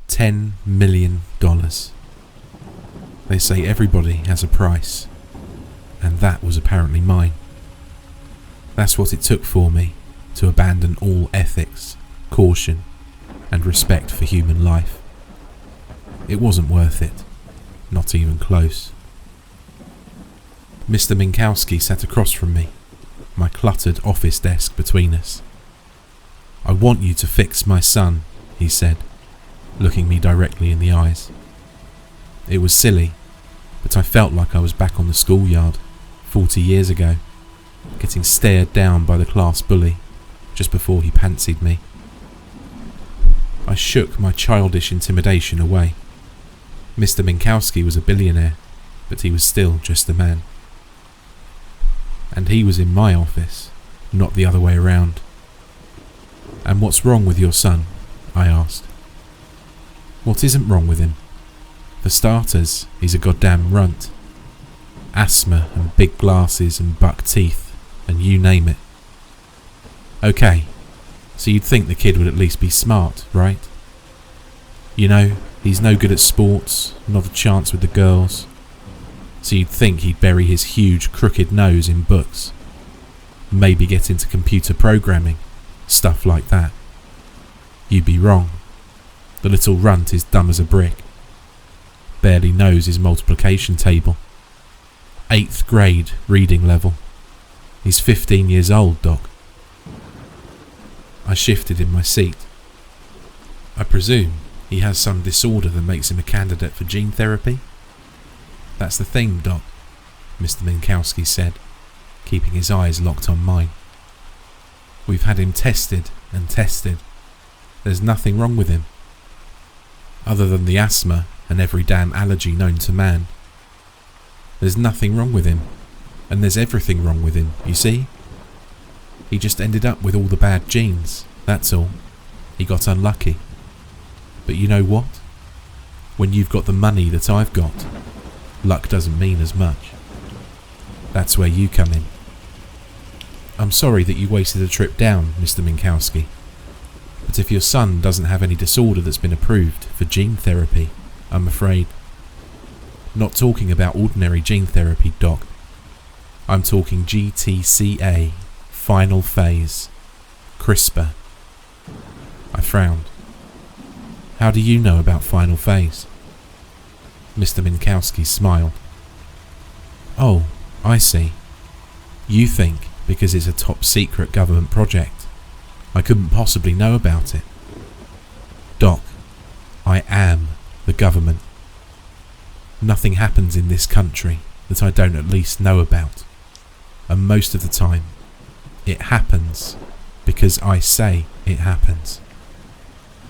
$10 million. They say everybody has a price, and that was apparently mine. That's what it took for me to abandon all ethics, caution, and respect for human life. It wasn't worth it, not even close. Mr. Minkowski sat across from me, my cluttered office desk between us. "I want you to fix my son," he said, looking me directly in the eyes. It was silly, but I felt like I was back on the schoolyard 40 years ago, getting stared down by the class bully just before he pantsied me. I shook my childish intimidation away. Mr. Minkowski was a billionaire, but he was still just a man. And he was in my office, not the other way around. "And what's wrong with your son?" I asked. "What isn't wrong with him? For starters, he's a goddamn runt. Asthma and big glasses and buck teeth, and you name it." "Okay, so you'd think the kid would at least be smart, right? You know, he's no good at sports, not a chance with the girls. So you'd think he'd bury his huge crooked nose in books. Maybe get into computer programming, stuff like that. You'd be wrong. The little runt is dumb as a brick. Barely knows his multiplication table. 8th grade reading level. He's 15 years old, Doc." I shifted in my seat. "I presume he has some disorder that makes him a candidate for gene therapy?" "That's the thing, Doc," Mr. Minkowski said, keeping his eyes locked on mine. "We've had him tested and tested. There's nothing wrong with him. Other than the asthma and every damn allergy known to man. There's nothing wrong with him, and there's everything wrong with him, you see? He just ended up with all the bad genes, that's all. He got unlucky. But you know what? When you've got the money that I've got, luck doesn't mean as much. That's where you come in." "I'm sorry that you wasted a trip down, Mr. Minkowski. But if your son doesn't have any disorder that's been approved for gene therapy, I'm afraid. Not talking about ordinary gene therapy, Doc. I'm talking GTCA, final phase, CRISPR." I frowned. "How do you know about final phase?" Mr. Minkowski smiled. "Oh, I see. You think because it's a top secret government project, I couldn't possibly know about it. Doc, I am the government. Nothing happens in this country that I don't at least know about. And most of the time, it happens because I say it happens.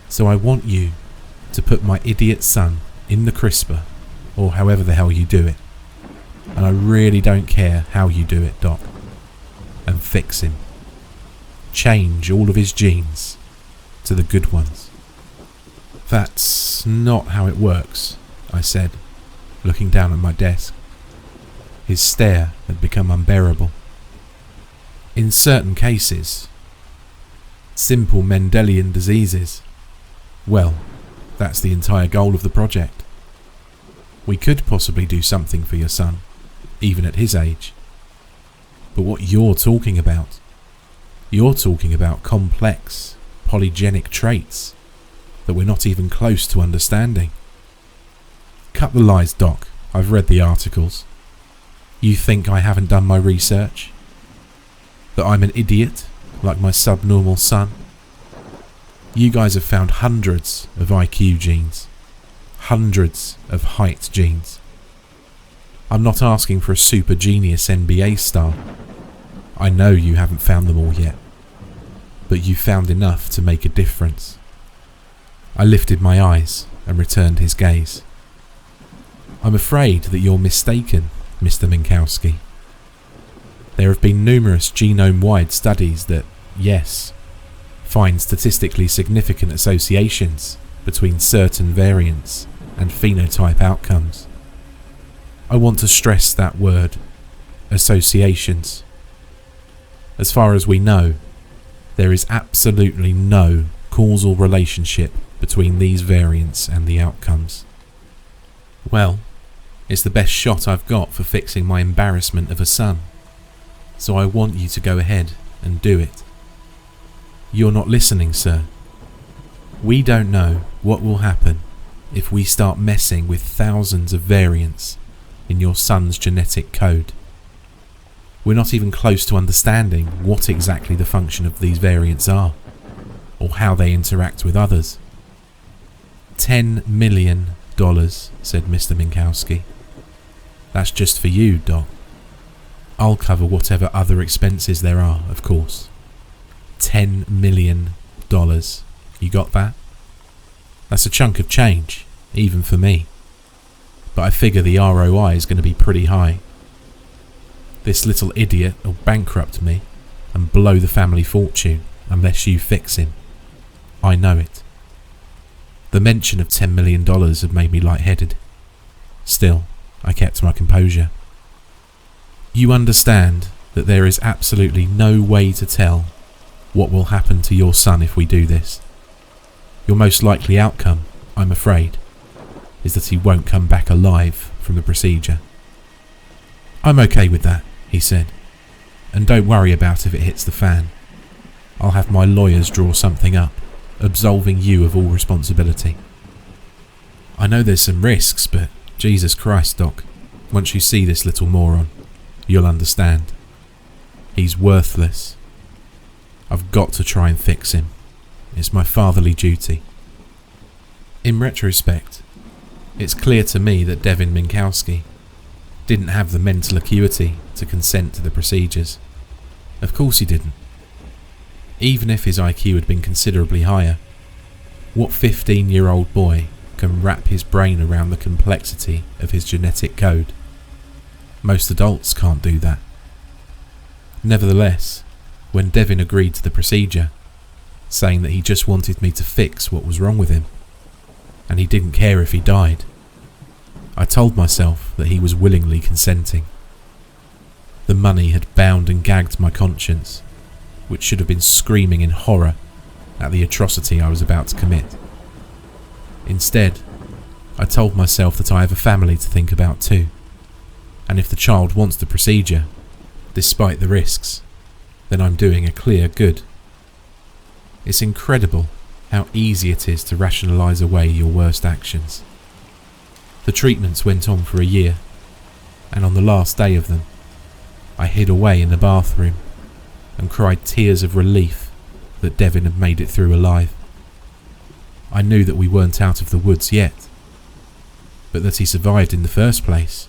So I want you to put my idiot son in the CRISPR, or however the hell you do it. And I really don't care how you do it, Doc. And fix him. Change all of his genes to the good ones." "That's not how it works," I said, looking down at my desk. His stare had become unbearable. "In certain cases, simple Mendelian diseases, well, that's the entire goal of the project. We could possibly do something for your son, even at his age. But what you're talking about complex, polygenic traits that we're not even close to understanding." "Cut the lies, Doc. I've read the articles. You think I haven't done my research? That I'm an idiot, like my subnormal son? You guys have found hundreds of IQ genes, hundreds of height genes. I'm not asking for a super genius NBA star. I know you haven't found them all yet, but you found enough to make a difference." I lifted my eyes and returned his gaze. "I'm afraid that you're mistaken, Mr. Minkowski. There have been numerous genome-wide studies that, yes, find statistically significant associations between certain variants and phenotype outcomes. I want to stress that word, associations. As far as we know, there is absolutely no causal relationship between these variants and the outcomes. Well, it's the best shot I've got for fixing my embarrassment of a son, so I want you to go ahead and do it. You're not listening, sir. We don't know what will happen if we start messing with thousands of variants in your son's genetic code. We're not even close to understanding what exactly the function of these variants are, or how they interact with others. $10 million, said Mr. Minkowski. That's just for you, Doc. I'll cover whatever other expenses there are, of course. $10 million. You got that? That's a chunk of change, even for me. But I figure the ROI is going to be pretty high. This little idiot will bankrupt me and blow the family fortune unless you fix him. I know it. The mention of $10 million had made me lightheaded. Still, I kept my composure. You understand that there is absolutely no way to tell what will happen to your son if we do this. Your most likely outcome, I'm afraid, is that he won't come back alive from the procedure. I'm okay with that, he said, and don't worry about if it hits the fan. I'll have my lawyers draw something up, absolving you of all responsibility. I know there's some risks, but Jesus Christ, Doc, once you see this little moron, you'll understand. He's worthless. I've got to try and fix him. It's my fatherly duty. In retrospect, it's clear to me that Devin Minkowski didn't have the mental acuity to consent to the procedures. Of course he didn't. Even if his IQ had been considerably higher, what 15-year-old boy can wrap his brain around the complexity of his genetic code? Most adults can't do that. Nevertheless, when Devin agreed to the procedure, saying that he just wanted me to fix what was wrong with him, and he didn't care if he died, I told myself that he was willingly consenting. The money had bound and gagged my conscience, which should have been screaming in horror at the atrocity I was about to commit. Instead, I told myself that I have a family to think about too, and if the child wants the procedure, despite the risks, then I'm doing a clear good. It's incredible how easy it is to rationalise away your worst actions. The treatments went on for a year, and on the last day of them, I hid away in the bathroom and cried tears of relief that Devin had made it through alive. I knew that we weren't out of the woods yet, but that he survived in the first place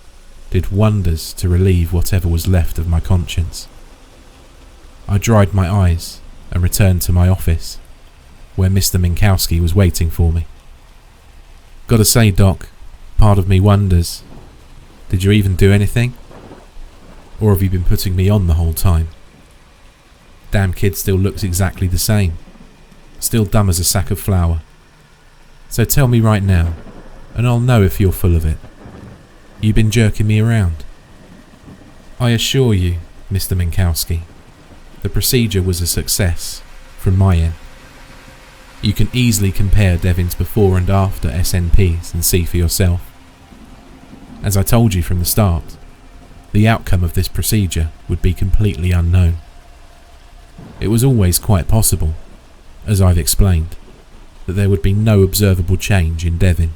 did wonders to relieve whatever was left of my conscience. I dried my eyes and returned to my office, where Mr. Minkowski was waiting for me. Gotta say, Doc, part of me wonders, did you even do anything? Or have you been putting me on the whole time? Damn kid still looks exactly the same, still dumb as a sack of flour. So tell me right now, and I'll know if you're full of it. You been jerking me around? I assure you, Mr. Minkowski, the procedure was a success from my end. You can easily compare Devin's before and after SNPs and see for yourself. As I told you from the start, the outcome of this procedure would be completely unknown. It was always quite possible, as I've explained, that there would be no observable change in Devin.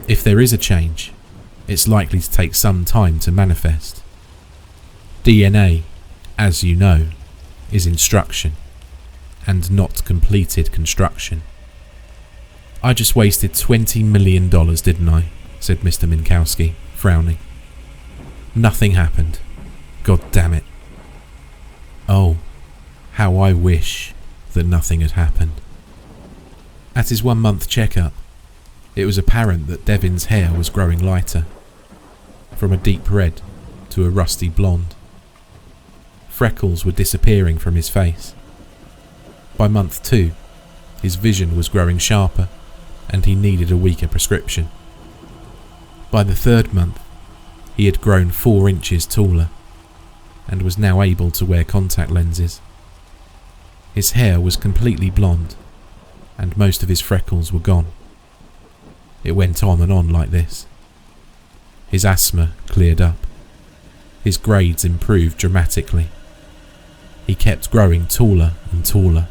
If there is a change, it's likely to take some time to manifest. DNA, as you know, is instruction, and not completed construction. I just wasted $20 million, didn't I? Said Mr. Minkowski, frowning. Nothing happened. God damn it. Oh, how I wish that nothing had happened. At his 1-month checkup, it was apparent that Devin's hair was growing lighter, from a deep red to a rusty blonde. Freckles were disappearing from his face. By month 2, his vision was growing sharper, and he needed a weaker prescription. By the 3rd month, he had grown 4 inches taller, and was now able to wear contact lenses. His hair was completely blonde, and most of his freckles were gone. It went on and on like this. His asthma cleared up. His grades improved dramatically. He kept growing taller and taller,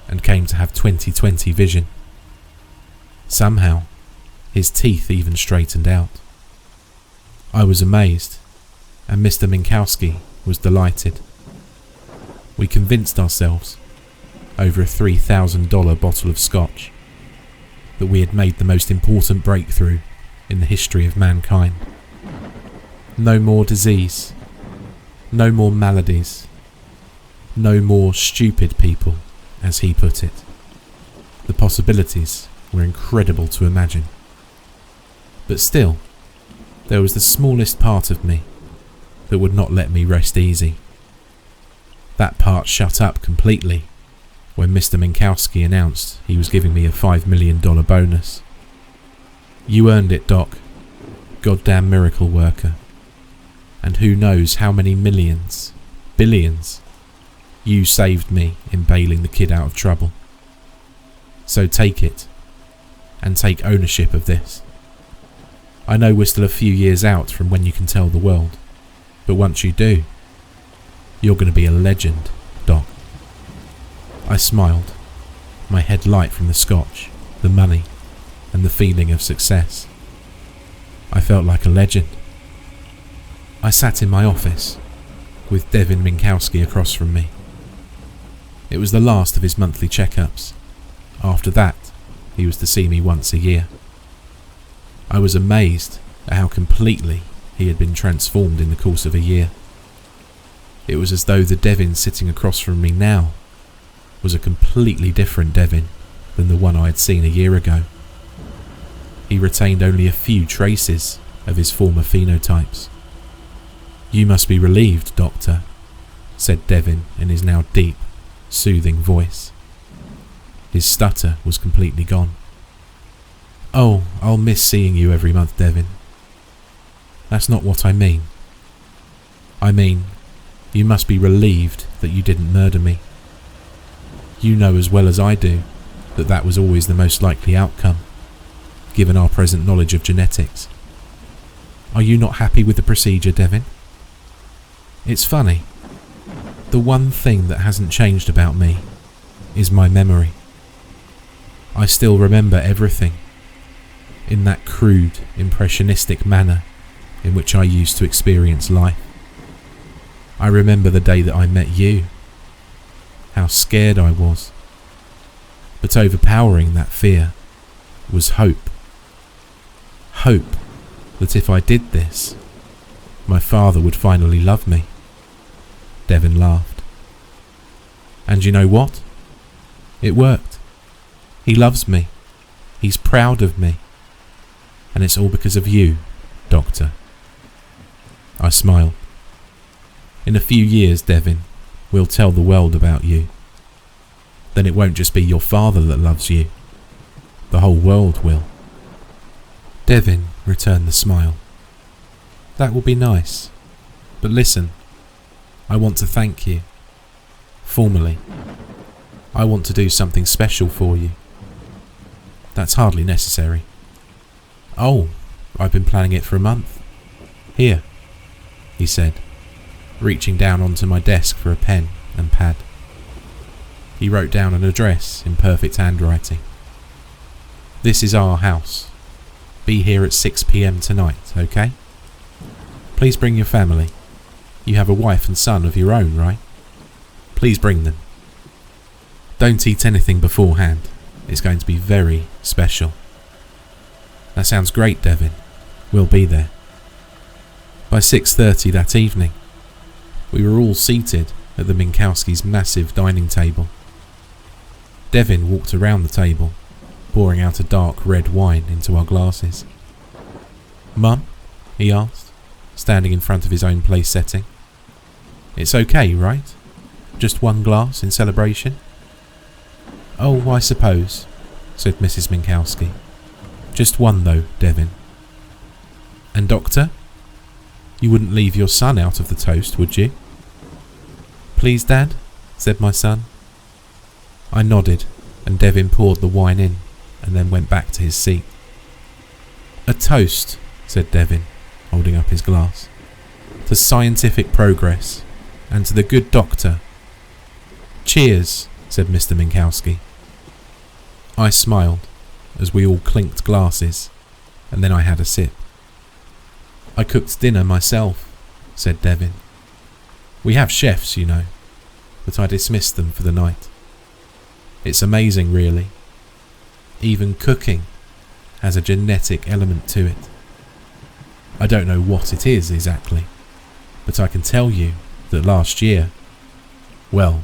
and came to have 20/20 vision. Somehow, his teeth even straightened out. I was amazed, and Mr. Minkowski was delighted. We convinced ourselves, over a $3,000 bottle of scotch, that we had made the most important breakthrough in the history of mankind. No more disease, no more maladies, no more stupid people, as he put it. The possibilities were incredible to imagine. But still, there was the smallest part of me that would not let me rest easy. That part shut up completely when Mr. Minkowski announced he was giving me a $5 million bonus. You earned it, Doc. Goddamn miracle worker. And who knows how many millions, billions, you saved me in bailing the kid out of trouble. So take it, and take ownership of this. I know we're still a few years out from when you can tell the world, but once you do, you're going to be a legend, Doc. I smiled, my head light from the scotch, the money, and the feeling of success. I felt like a legend. I sat in my office, with Devin Minkowski across from me. It was the last of his monthly checkups. After that, he was to see me once a year. I was amazed at how completely he had been transformed in the course of a year. It was as though the Devin sitting across from me now was a completely different Devin than the one I had seen a year ago. He retained only a few traces of his former phenotypes. You must be relieved, Doctor, said Devin in his now deep, soothing voice. His stutter was completely gone. Oh, I'll miss seeing you every month, Devin. That's not what I mean. I mean, you must be relieved that you didn't murder me. You know as well as I do that that was always the most likely outcome, given our present knowledge of genetics. Are you not happy with the procedure, Devin? It's funny. The one thing that hasn't changed about me is my memory. I still remember everything, in that crude, impressionistic manner in which I used to experience life. I remember the day that I met you, how scared I was. But overpowering that fear was hope. Hope that if I did this, my father would finally love me. Devin laughed. And you know what? It worked. He loves me. He's proud of me. And it's all because of you, Doctor. I smiled. In a few years, Devin, we'll tell the world about you. Then it won't just be your father that loves you. The whole world will. Devin returned the smile. That will be nice. But listen, I want to thank you. Formally. I want to do something special for you. That's hardly necessary. Oh, I've been planning it for a month. Here, he said, reaching down onto my desk for a pen and pad. He wrote down an address in perfect handwriting. This is our house. Be here at 6 p.m. tonight, okay? Please bring your family. You have a wife and son of your own, right? Please bring them. Don't eat anything beforehand. It's going to be very special. That sounds great, Devin. We'll be there. By 6:30 that evening, we were all seated at the Minkowskis' massive dining table. Devin walked around the table, pouring out a dark red wine into our glasses. Mum? He asked, standing in front of his own place setting. It's okay, right? Just one glass in celebration? Oh, I suppose, said Mrs. Minkowski. Just one though, Devin. And Doctor? You wouldn't leave your son out of the toast, would you? Please, Dad, said my son. I nodded, and Devin poured the wine in and then went back to his seat. "A toast," said Devin, holding up his glass, "to scientific progress and to the good doctor." "Cheers," said Mr. Minkowski. I smiled as we all clinked glasses, and then I had a sip. "I cooked dinner myself," said Devin. "We have chefs, you know, but I dismissed them for the night. It's amazing, really. Even cooking has a genetic element to it. I don't know what it is exactly, but I can tell you that last year, well,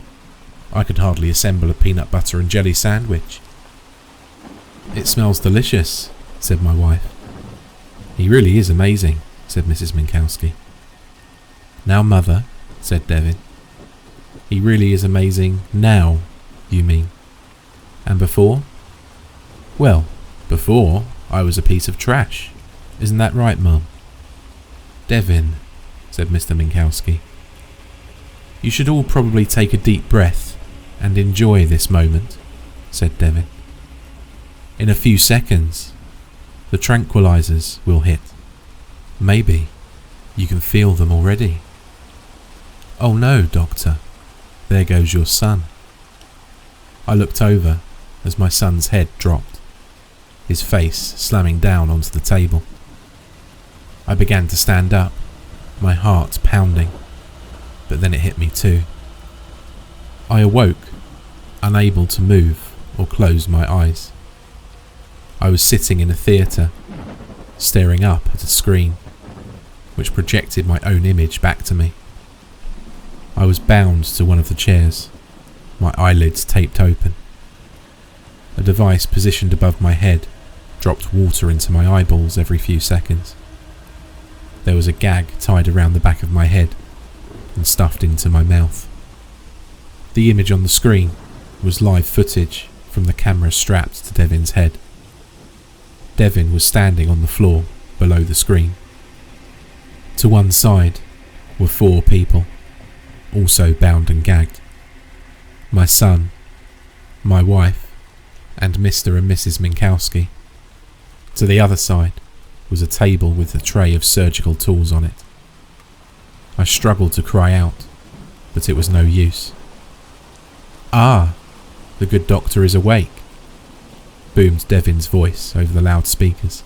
I could hardly assemble a peanut butter and jelly sandwich." "It smells delicious," said my wife. "He really is amazing," said Mrs. Minkowski. "Now, Mother," said Devin. "He really is amazing now, you mean? And before?" "Well, before I was a piece of trash. Isn't that right, Mum?" "Devin," said Mr. Minkowski, "you should all probably take a deep breath and enjoy this moment," said Devin. "In a few seconds, the tranquilizers will hit. Maybe you can feel them already." "Oh no, Doctor, there goes your son." I looked over as my son's head dropped, his face slamming down onto the table. I began to stand up, my heart pounding, but then it hit me too. I awoke, unable to move or close my eyes. I was sitting in a theatre, staring up at a screen, which projected my own image back to me. I was bound to one of the chairs, my eyelids taped open. A device positioned above my head dropped water into my eyeballs every few seconds. There was a gag tied around the back of my head and stuffed into my mouth. The image on the screen was live footage from the camera strapped to Devin's head. Devin was standing on the floor below the screen. To one side were 4 people, also bound and gagged. My son, my wife, and Mr. and Mrs. Minkowski. To the other side was a table with a tray of surgical tools on it. I struggled to cry out, but it was no use. "Ah, the good doctor is awake," boomed Devin's voice over the loudspeakers.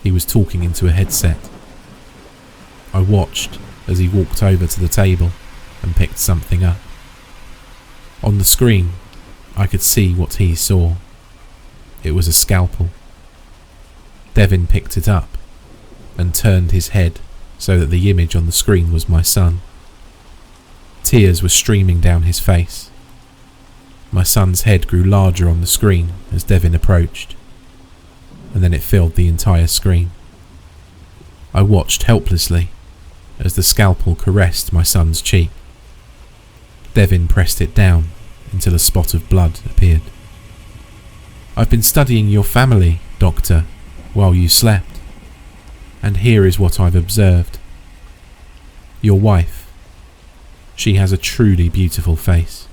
He was talking into a headset. I watched as he walked over to the table and picked something up. On the screen, I could see what he saw. It was a scalpel. Devin picked it up and turned his head so that the image on the screen was my son. Tears were streaming down his face. My son's head grew larger on the screen as Devin approached, and then it filled the entire screen. I watched helplessly as the scalpel caressed my son's cheek. Devin pressed it down until a spot of blood appeared. "I've been studying your family, Doctor, while you slept, and here is what I've observed. Your wife, she has a truly beautiful face.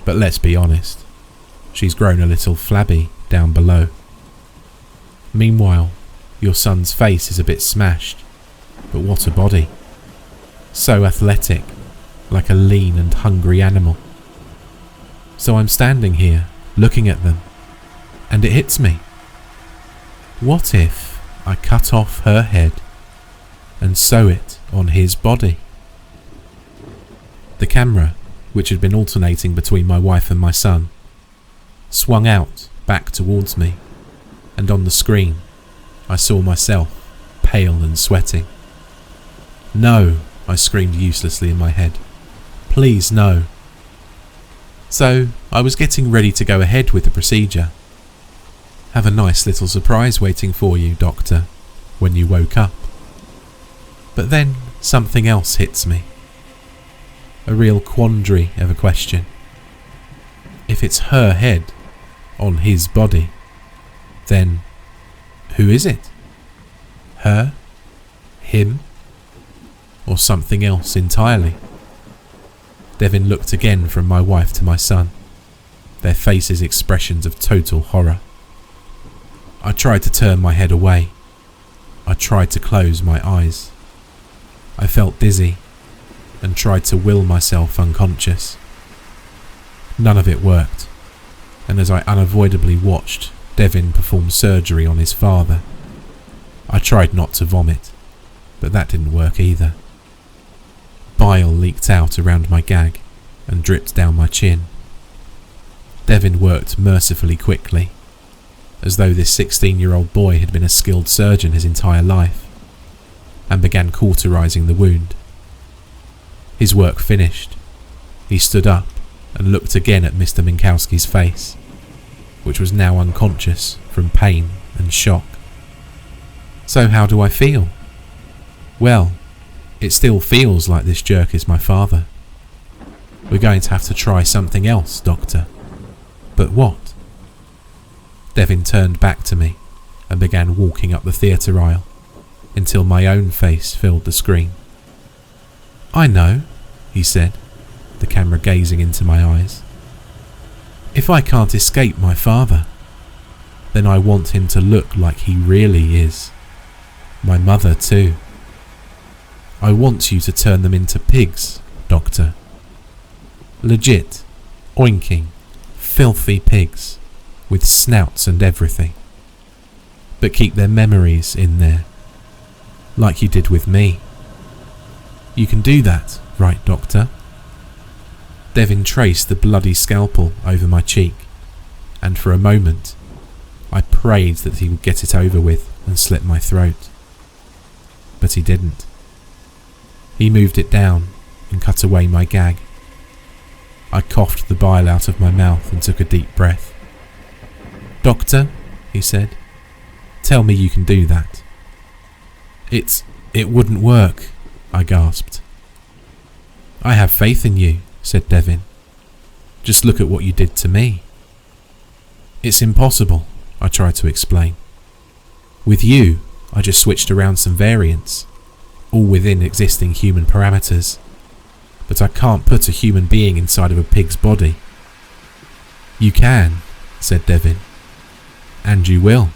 But let's be honest, she's grown a little flabby down below. Meanwhile, your son's face is a bit smashed, but what a body. So athletic, like a lean and hungry animal. So I'm standing here, looking at them, and it hits me. What if I cut off her head and sew it on his body?" The camera, which had been alternating between my wife and my son, swung out back towards me, and on the screen I saw myself, pale and sweating. "No," I screamed uselessly in my head. "Please, no." So I was getting ready to go ahead with the procedure. Have a nice little surprise waiting for you, Doctor, when you woke up. But then something else hits me. A real quandary of a question. If it's her head on his body, then who is it? Her? Him? Or something else entirely? Devin looked again from my wife to my son. their faces expressions of total horror. I tried to turn my head away. I tried to close my eyes. I felt dizzy and tried to will myself unconscious. None of it worked, and as I unavoidably watched Devin perform surgery on his father, I tried not to vomit, but that didn't work either. Bile leaked out around my gag and dripped down my chin. Devin worked mercifully quickly, as though this 16-year-old boy had been a skilled surgeon his entire life, and began cauterizing the wound. His work finished, he stood up and looked again at Mr. Minkowski's face, which was now unconscious from pain and shock. So how do I feel? Well, it still feels like this jerk is my father. We're going to have to try something else, Doctor. But what? Devin turned back to me and began walking up the theatre aisle until my own face filled the screen. I know, he said, the camera gazing into my eyes. If I can't escape my father, then I want him to look like he really is. My mother too. I want you to turn them into pigs, Doctor. Legit, oinking, filthy pigs, with snouts and everything. But keep their memories in there, like you did with me. You can do that, right, Doctor? Devin traced the bloody scalpel over my cheek, and for a moment, I prayed that he would get it over with and slit my throat. But he didn't. He moved it down and cut away my gag. I coughed the bile out of my mouth and took a deep breath. Doctor, he said, tell me you can do that. It wouldn't work, I gasped. I have faith in you, said Devin. Just look at what you did to me. It's impossible, I tried to explain. With you, I just switched around some variants, all within existing human parameters. But I can't put a human being inside of a pig's body. You can, said Devin. And you will.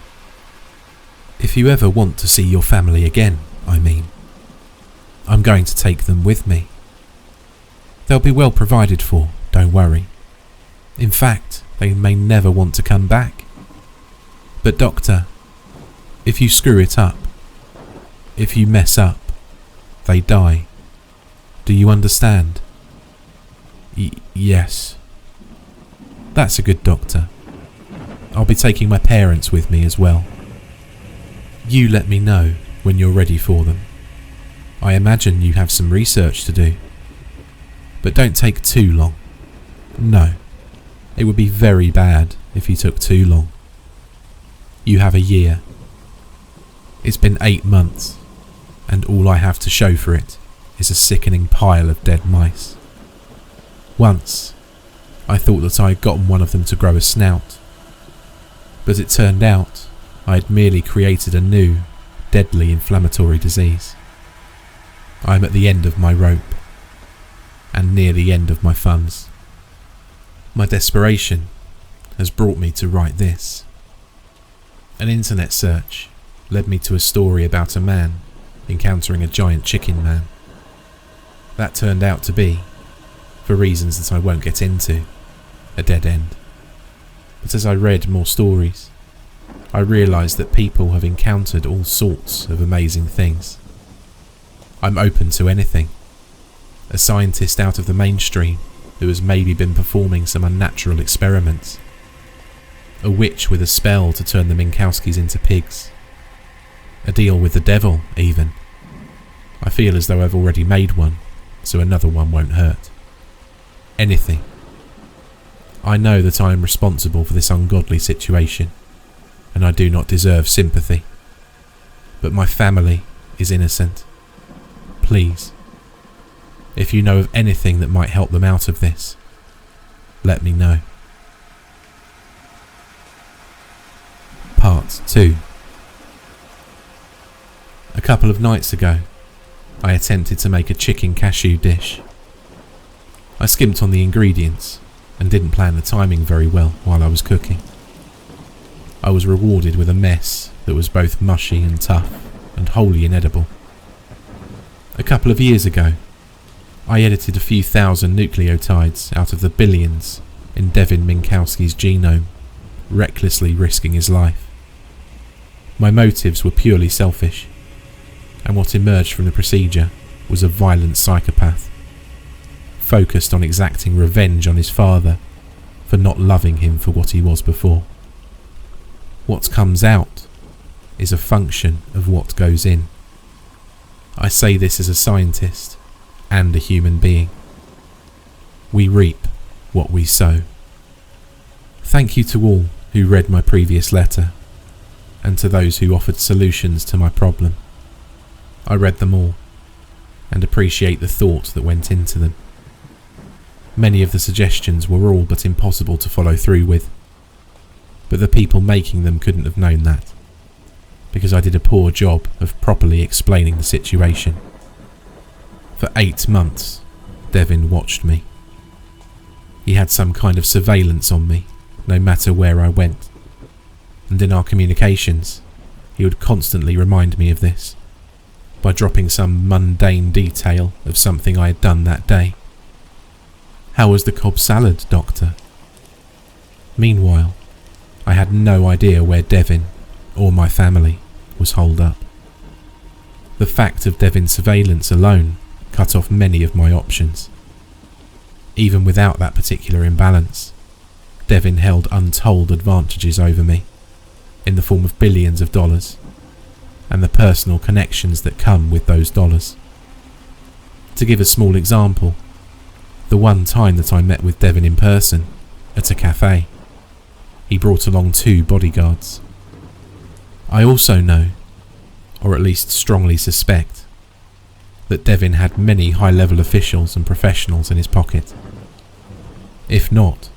If you ever want to see your family again, I mean. I'm going to take them with me. They'll be well provided for, don't worry. In fact, they may never want to come back. But Doctor, if you screw it up, if you mess up, they die. Do you understand? Yes. That's a good doctor. I'll be taking my parents with me as well. You let me know when you're ready for them. I imagine you have some research to do. But don't take too long. No, it would be very bad if you took too long. You have a year. It's been 8 months, and all I have to show for it is a sickening pile of dead mice. Once, I thought that I had gotten one of them to grow a snout, but it turned out I had merely created a new, deadly inflammatory disease. I am at the end of my rope, and near the end of my funds. My desperation has brought me to write this. An internet search led me to a story about a man encountering a giant chicken man. That turned out to be, for reasons that I won't get into, a dead end. But as I read more stories, I realised that people have encountered all sorts of amazing things. I'm open to anything. A scientist out of the mainstream who has maybe been performing some unnatural experiments. A witch with a spell to turn the Minkowskis into pigs. A deal with the devil, even. I feel as though I've already made one, so another one won't hurt. Anything. I know that I am responsible for this ungodly situation, and I do not deserve sympathy. But my family is innocent. Please, if you know of anything that might help them out of this, let me know. Part 2. A couple of nights ago, I attempted to make a chicken cashew dish. I skimped on the ingredients and didn't plan the timing very well while I was cooking. I was rewarded with a mess that was both mushy and tough and wholly inedible. A couple of years ago, I edited a few thousand nucleotides out of the billions in Devin Minkowski's genome, recklessly risking his life. My motives were purely selfish, and what emerged from the procedure was a violent psychopath, focused on exacting revenge on his father for not loving him for what he was before. What comes out is a function of what goes in. I say this as a scientist and a human being. We reap what we sow. Thank you to all who read my previous letter, and to those who offered solutions to my problem. I read them all, and appreciate the thought that went into them. Many of the suggestions were all but impossible to follow through with, but the people making them couldn't have known that, because I did a poor job of properly explaining the situation. For 8 months, Devin watched me. He had some kind of surveillance on me, no matter where I went, and in our communications, he would constantly remind me of this, by dropping some mundane detail of something I had done that day. "How was the Cobb salad, Doctor?" Meanwhile, I had no idea where Devin, or my family, was holed up. The fact of Devin's surveillance alone cut off many of my options. Even without that particular imbalance, Devin held untold advantages over me, in the form of billions of dollars, and the personal connections that come with those dollars. To give a small example, the one time that I met with Devin in person, at a cafe, he brought along 2 bodyguards. I also know, or at least strongly suspect, that Devin had many high-level officials and professionals in his pocket. If not,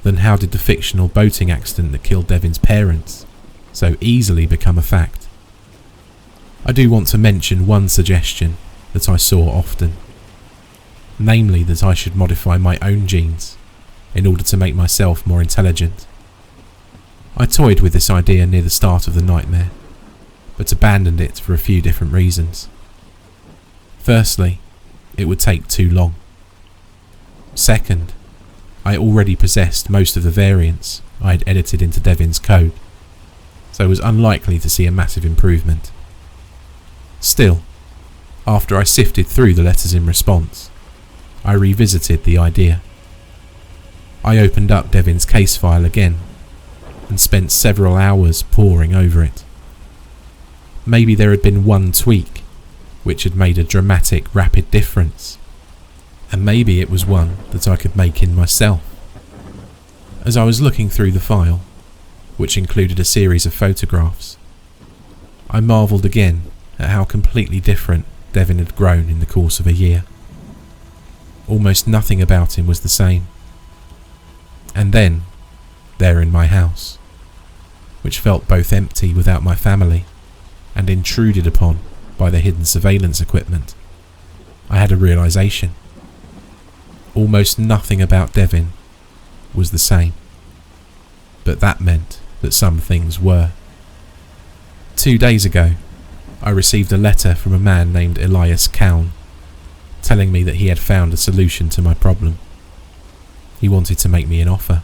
then how did the fictional boating accident that killed Devin's parents so easily become a fact? I do want to mention one suggestion that I saw often, namely that I should modify my own genes in order to make myself more intelligent. I toyed with this idea near the start of the nightmare, but abandoned it for a few different reasons. Firstly, it would take too long. Second, I already possessed most of the variants I had edited into Devin's code, so was unlikely to see a massive improvement. Still, after I sifted through the letters in response, I revisited the idea. I opened up Devin's case file again and spent several hours poring over it. Maybe there had been one tweak which had made a dramatic, rapid difference, and maybe it was one that I could make in myself. As I was looking through the file, which included a series of photographs, I marvelled again at how completely different Devin had grown in the course of a year. Almost nothing about him was the same. And then, there in my house, which felt both empty without my family and intruded upon by the hidden surveillance equipment, I had a realisation. Almost nothing about Devin was the same, but that meant that some things were. 2 days ago, I received a letter from a man named Elias Cowan, telling me that he had found a solution to my problem. He wanted to make me an offer.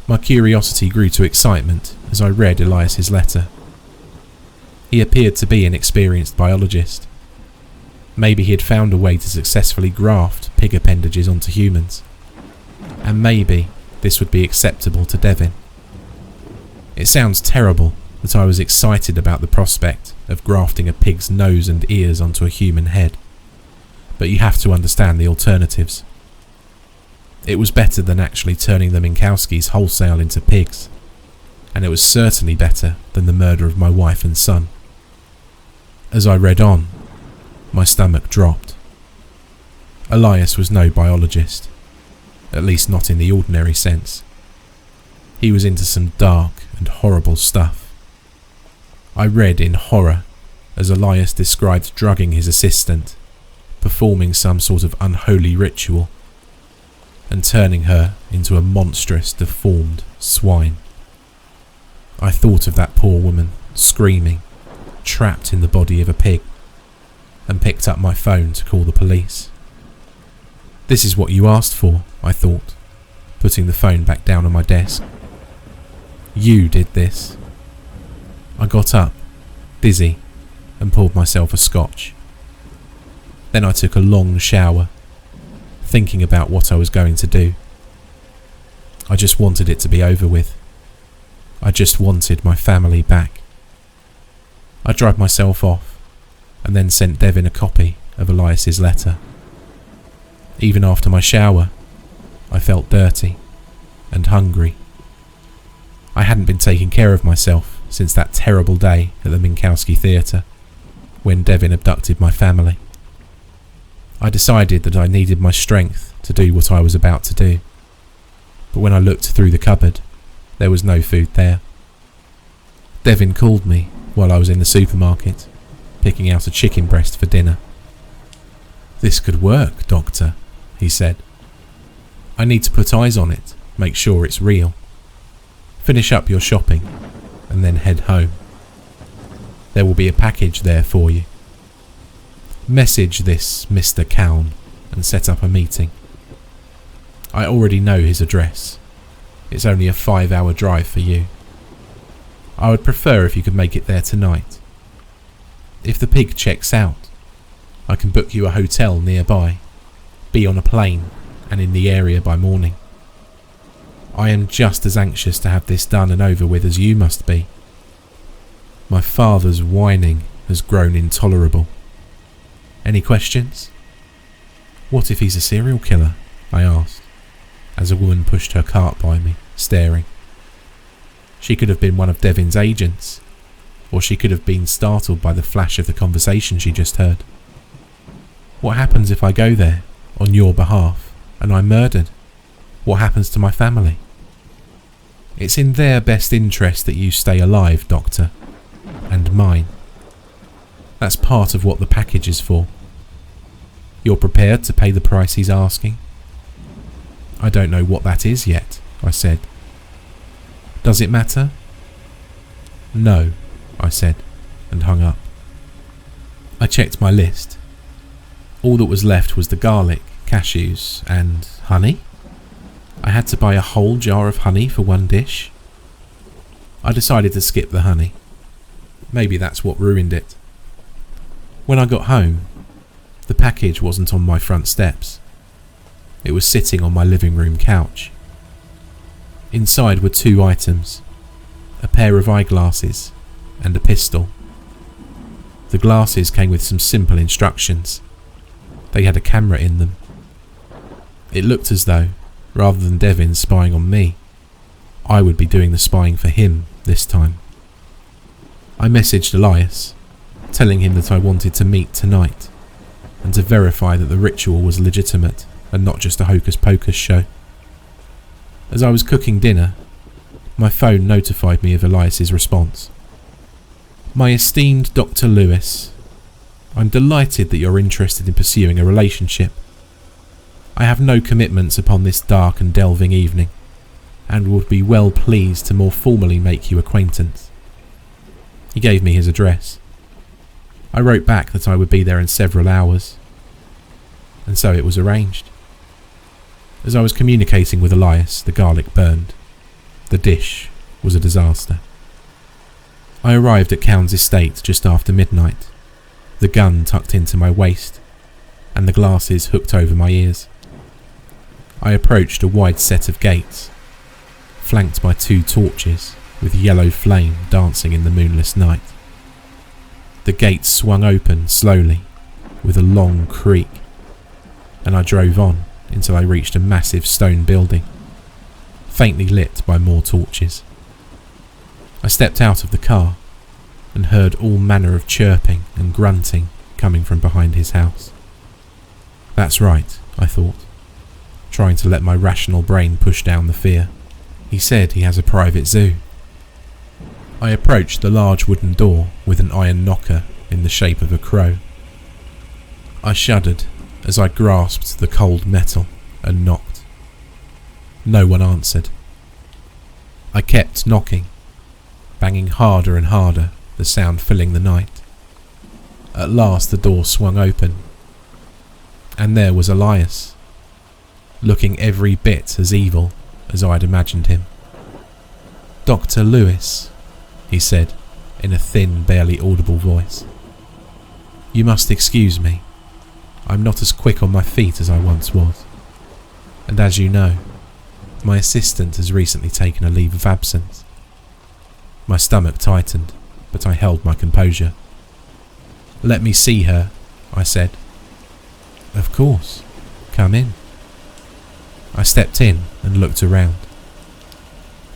My curiosity grew to excitement as I read Elias's letter. He appeared to be an experienced biologist. Maybe he had found a way to successfully graft pig appendages onto humans, and maybe this would be acceptable to Devin. It sounds terrible that I was excited about the prospect of grafting a pig's nose and ears onto a human head, but you have to understand the alternatives. It was better than actually turning the Minkowskis wholesale into pigs, and it was certainly better than the murder of my wife and son. As I read on, my stomach dropped. Elias was no biologist, at least not in the ordinary sense. He was into some dark and horrible stuff. I read in horror as Elias described drugging his assistant, performing some sort of unholy ritual. and turning her into a monstrous, deformed swine. I thought of that poor woman, screaming, trapped in the body of a pig, and picked up my phone to call the police. This is what you asked for, I thought, putting the phone back down on my desk. You did this. I got up, dizzy, and poured myself a scotch. Then I took a long shower, thinking about what I was going to do. I just wanted it to be over with. I just wanted my family back. I dried myself off, and then sent Devin a copy of Elias's letter. Even after my shower, I felt dirty and hungry. I hadn't been taking care of myself since that terrible day at the Minkowski Theatre, when Devin abducted my family. I decided that I needed my strength to do what I was about to do, but when I looked through the cupboard, there was no food there. Devin called me while I was in the supermarket, picking out a chicken breast for dinner. "This could work, Doctor," he said. "I need to put eyes on it, make sure it's real. Finish up your shopping, and then head home. There will be a package there for you. Message this Mr. Cowan and set up a meeting. I already know his address. It's only a 5-hour drive for you. I would prefer if you could make it there tonight. If the pig checks out, I can book you a hotel nearby, be on a plane and in the area by morning. I am just as anxious to have this done and over with as you must be. My father's whining has grown intolerable. Any questions?" "What if he's a serial killer?" I asked, as a woman pushed her cart by me, staring. She could have been one of Devin's agents, or she could have been startled by the flash of the conversation she just heard. "What happens if I go there, on your behalf, and I'm murdered? What happens to my family?" "It's in their best interest that you stay alive, Doctor, and mine. That's part of what the package is for. You're prepared to pay the price he's asking?" "I don't know what that is yet," I said. "Does it matter?" "No," I said, and hung up. I checked my list. All that was left was the garlic, cashews, and honey? I had to buy a whole jar of honey for one dish? I decided to skip the honey. Maybe that's what ruined it. When I got home, the package wasn't on my front steps. It was sitting on my living room couch. Inside were 2 items, a pair of eyeglasses and a pistol. The glasses came with some simple instructions. They had a camera in them. It looked as though, rather than Devin spying on me, I would be doing the spying for him this time. I messaged Elias, telling him that I wanted to meet tonight, and to verify that the ritual was legitimate and not just a hocus-pocus show. As I was cooking dinner, my phone notified me of Elias's response. "My esteemed Dr. Lewis, I'm delighted that you're interested in pursuing a relationship. I have no commitments upon this dark and delving evening, and would be well pleased to more formally make you acquaintance." He gave me his address. I wrote back that I would be there in several hours, and so it was arranged. As I was communicating with Elias, the garlic burned. The dish was a disaster. I arrived at Cowan's estate just after midnight, the gun tucked into my waist, and the glasses hooked over my ears. I approached a wide set of gates, flanked by 2 torches with yellow flame dancing in the moonless night. The gates swung open slowly, with a long creak, and I drove on until I reached a massive stone building, faintly lit by more torches. I stepped out of the car and heard all manner of chirping and grunting coming from behind his house. That's right, I thought, trying to let my rational brain push down the fear. He said he has a private zoo. I approached the large wooden door with an iron knocker in the shape of a crow. I shuddered as I grasped the cold metal and knocked. No one answered. I kept knocking, banging harder and harder, the sound filling the night. At last the door swung open, and there was Elias, looking every bit as evil as I'd imagined him. "Dr. Lewis," he said in a thin, barely audible voice. "You must excuse me. I'm not as quick on my feet as I once was. And as you know, my assistant has recently taken a leave of absence." My stomach tightened, but I held my composure. "Let me see her," I said. "Of course. Come in." I stepped in and looked around.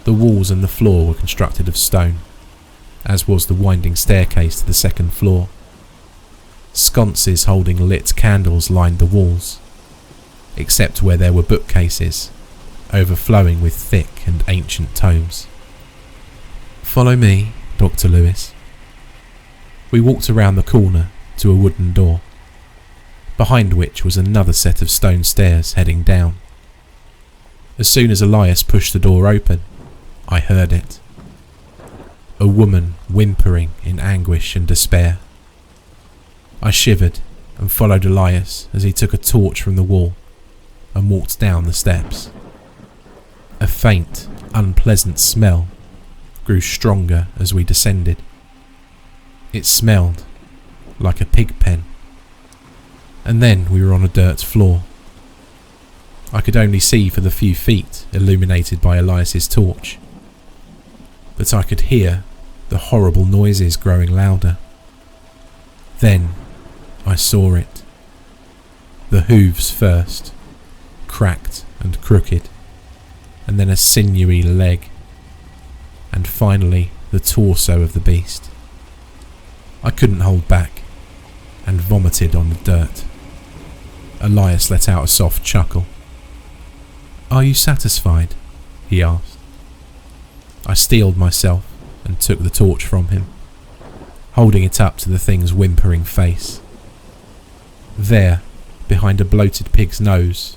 The walls and the floor were constructed of stone, as was the winding staircase to the second floor. Sconces holding lit candles lined the walls, except where there were bookcases, overflowing with thick and ancient tomes. "Follow me, Dr. Lewis." We walked around the corner to a wooden door, behind which was another set of stone stairs heading down. As soon as Elias pushed the door open, I heard it. A woman whimpering in anguish and despair. I shivered and followed Elias as he took a torch from the wall and walked down the steps. A faint, unpleasant smell grew stronger as we descended. It smelled like a pig pen. And then we were on a dirt floor. I could only see for the few feet illuminated by Elias's torch, but I could hear the horrible noises growing louder. Then I saw it. The hooves first, cracked and crooked, and then a sinewy leg, and finally the torso of the beast. I couldn't hold back, and vomited on the dirt. Elias let out a soft chuckle. "Are you satisfied?" he asked. I steeled myself and took the torch from him, holding it up to the thing's whimpering face. There, behind a bloated pig's nose,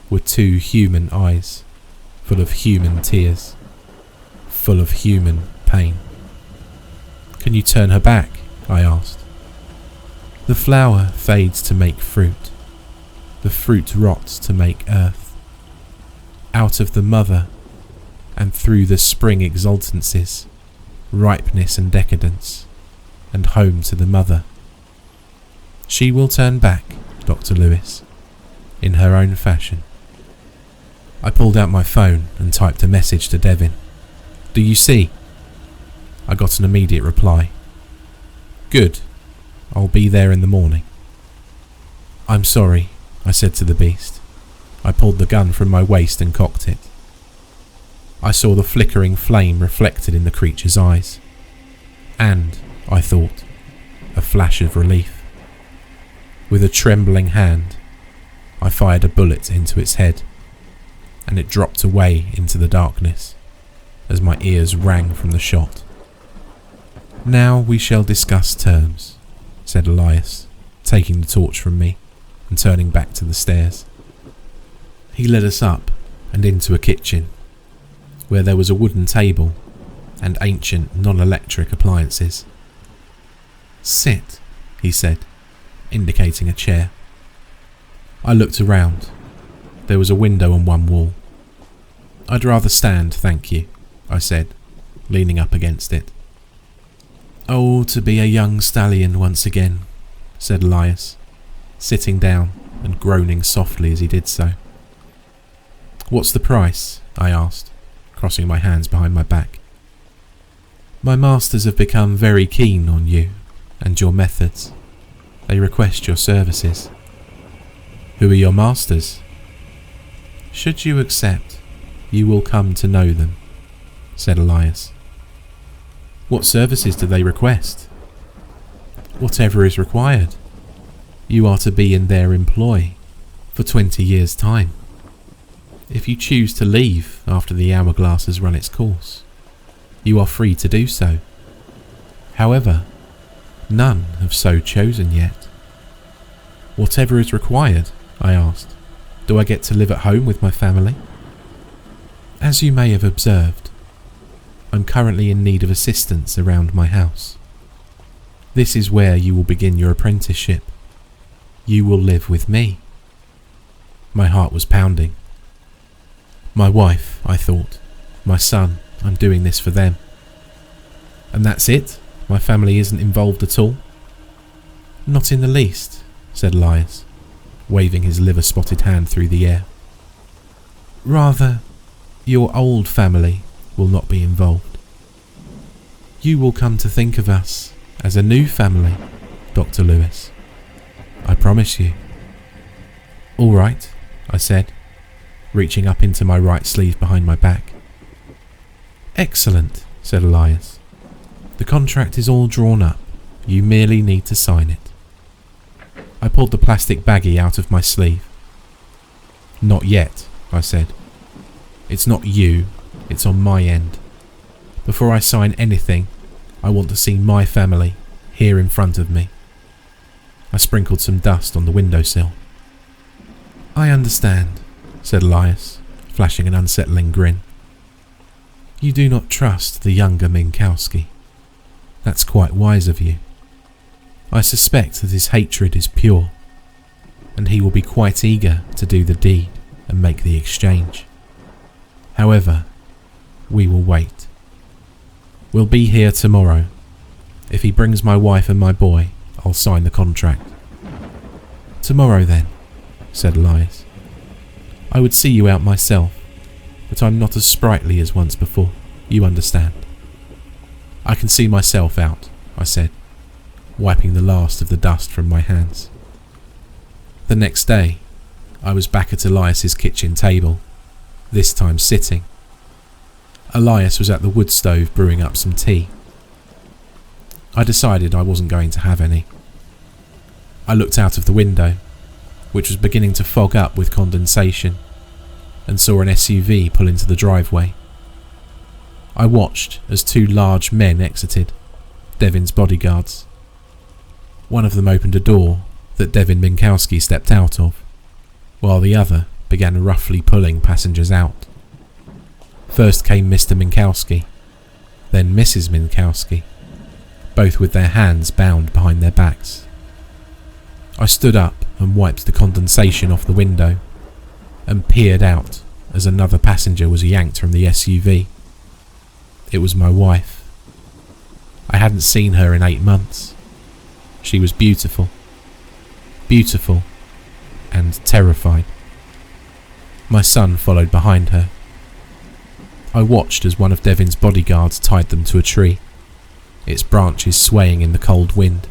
were two human eyes, full of human tears, full of human pain. "Can you turn her back?" I asked. "The flower fades to make fruit. The fruit rots to make earth. Out of the mother, and through the spring exultances, ripeness and decadence, and home to the mother. She will turn back, Dr. Lewis, in her own fashion." I pulled out my phone and typed a message to Devin. "Do you see?" I got an immediate reply. "Good. I'll be there in the morning." "I'm sorry," I said to the beast. I pulled the gun from my waist and cocked it. I saw the flickering flame reflected in the creature's eyes, and, I thought, a flash of relief. With a trembling hand, I fired a bullet into its head, and it dropped away into the darkness as my ears rang from the shot. "Now we shall discuss terms," said Elias, taking the torch from me and turning back to the stairs. He led us up and into a kitchen, where there was a wooden table and ancient non-electric appliances. "Sit," he said, indicating a chair. I looked around. There was a window on one wall. "I'd rather stand, thank you," I said, leaning up against it. "Oh, to be a young stallion once again," said Elias, sitting down and groaning softly as he did so. "What's the price?" I asked, crossing my hands behind my back. "My masters have become very keen on you and your methods. They request your services." "Who are your masters?" "Should you accept, you will come to know them," said Elias. "What services do they request?" "Whatever is required. You are to be in their employ for 20 years' time. If you choose to leave after the hourglass has run its course, you are free to do so. However, none have so chosen yet." "Whatever is required?" I asked. "Do I get to live at home with my family?" As you may have observed, I'm currently in need of assistance around my house. This is where you will begin your apprenticeship. You will live with me. My heart was pounding. My wife, I thought. My son, I'm doing this for them. And that's it? My family isn't involved at all? Not in the least, said Elias, waving his liver-spotted hand through the air. Rather, your old family will not be involved. You will come to think of us as a new family, Dr. Lewis. I promise you. All right, I said, reaching up into my right sleeve behind my back. Excellent, said Elias. The contract is all drawn up. You merely need to sign it. I pulled the plastic baggie out of my sleeve. Not yet, I said. It's not you, it's on my end. Before I sign anything, I want to see my family here in front of me. I sprinkled some dust on the windowsill. I understand, said Elias, flashing an unsettling grin. You do not trust the younger Minkowski. That's quite wise of you. I suspect that his hatred is pure, and he will be quite eager to do the deed and make the exchange. However, we will wait. We'll be here tomorrow. If he brings my wife and my boy, I'll sign the contract. Tomorrow then, said Elias. I would see you out myself, but I'm not as sprightly as once before, you understand. I can see myself out, I said, wiping the last of the dust from my hands. The next day, I was back at Elias's kitchen table, this time sitting. Elias was at the wood stove brewing up some tea. I decided I wasn't going to have any. I looked out of the window, which was beginning to fog up with condensation, and saw an SUV pull into the driveway. I watched as two large men exited, Devin's bodyguards. One of them opened a door that Devin Minkowski stepped out of, while the other began roughly pulling passengers out. First came Mr. Minkowski, then Mrs. Minkowski, both with their hands bound behind their backs. I stood up and wiped the condensation off the window and peered out as another passenger was yanked from the SUV. It was my wife. I hadn't seen her in 8 months. She was beautiful. Beautiful and terrified. My son followed behind her. I watched as one of Devin's bodyguards tied them to a tree, its branches swaying in the cold wind.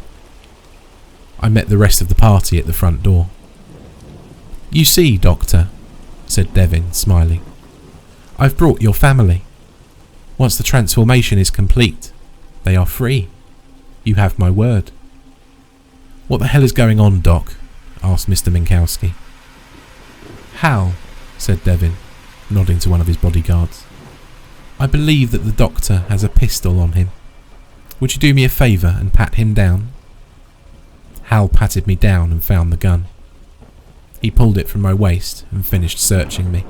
I met the rest of the party at the front door. You see, Doctor, said Devin, smiling. I've brought your family. Once the transformation is complete, they are free. You have my word. What the hell is going on, Doc? Asked Mr. Minkowski. Hal, said Devin, nodding to one of his bodyguards. I believe that the doctor has a pistol on him. Would you do me a favour and pat him down? Hal patted me down and found the gun. He pulled it from my waist and finished searching me.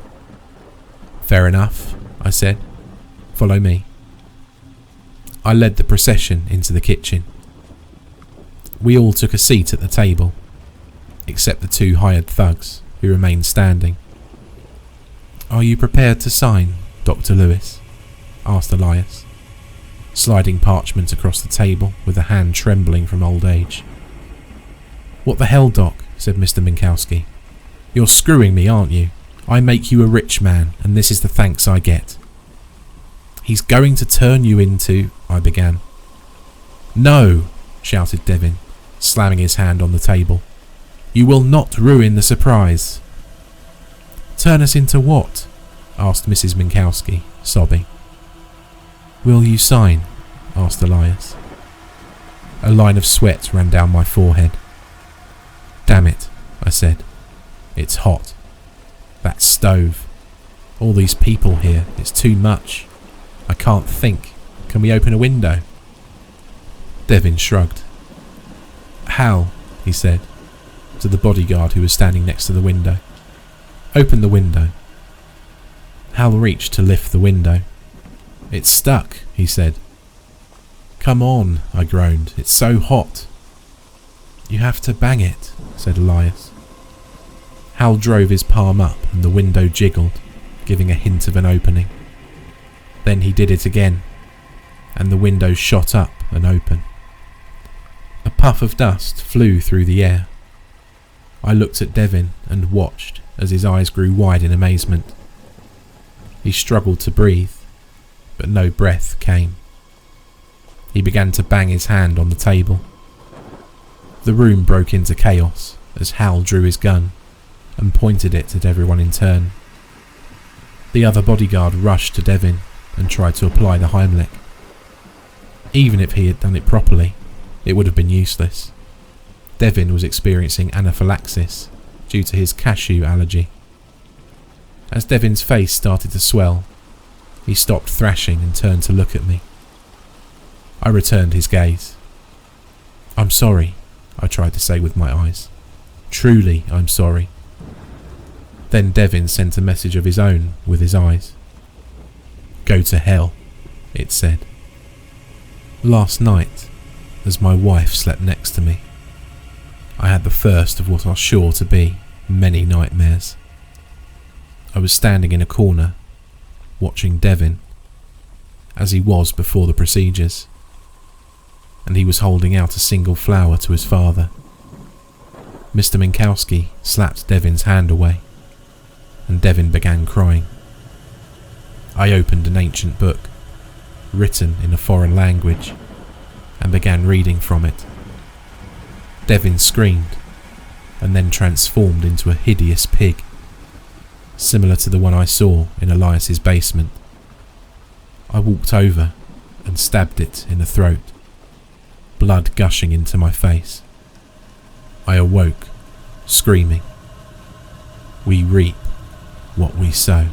Fair enough, I said. Follow me. I led the procession into the kitchen. We all took a seat at the table, except the two hired thugs, who remained standing. Are you prepared to sign, Dr. Lewis? Asked Elias, sliding parchment across the table with a hand trembling from old age. What the hell, Doc? Said Mr. Minkowski. You're screwing me, aren't you? I make you a rich man, and this is the thanks I get. He's going to turn you into... I began. No, shouted Devin, slamming his hand on the table. You will not ruin the surprise. Turn us into what? Asked Mrs. Minkowski, sobbing. Will you sign? Asked Elias. A line of sweat ran down my forehead. Damn it, I said. It's hot. That stove. All these people here, it's too much. I can't think. Can we open a window? Devin shrugged. Hal, he said, to the bodyguard who was standing next to the window. Open the window. Hal reached to lift the window. "It's stuck," he said. "Come on," I groaned. "It's so hot." "You have to bang it," said Elias. Hal drove his palm up and the window jiggled, giving a hint of an opening. Then he did it again, and the window shot up and open. A puff of dust flew through the air. I looked at Devin and watched as his eyes grew wide in amazement. He struggled to breathe, but no breath came. He began to bang his hand on the table. The room broke into chaos as Hal drew his gun and pointed it at everyone in turn. The other bodyguard rushed to Devin and tried to apply the Heimlich. Even if he had done it properly, it would have been useless. Devin was experiencing anaphylaxis due to his cashew allergy. As Devin's face started to swell, he stopped thrashing and turned to look at me. I returned his gaze. "I'm sorry," I tried to say with my eyes. "Truly, I'm sorry." Then Devin sent a message of his own with his eyes. "Go to hell," it said. Last night, as my wife slept next to me, I had the first of what are sure to be many nightmares. I was standing in a corner, watching Devin, as he was before the procedures, and he was holding out a single flower to his father. Mr. Minkowski slapped Devin's hand away, and Devin began crying. I opened an ancient book, written in a foreign language, and began reading from it. Devin screamed, and then transformed into a hideous pig, similar to the one I saw in Elias's basement. I walked over and stabbed it in the throat, blood gushing into my face. I awoke, screaming, "We reap what we sow."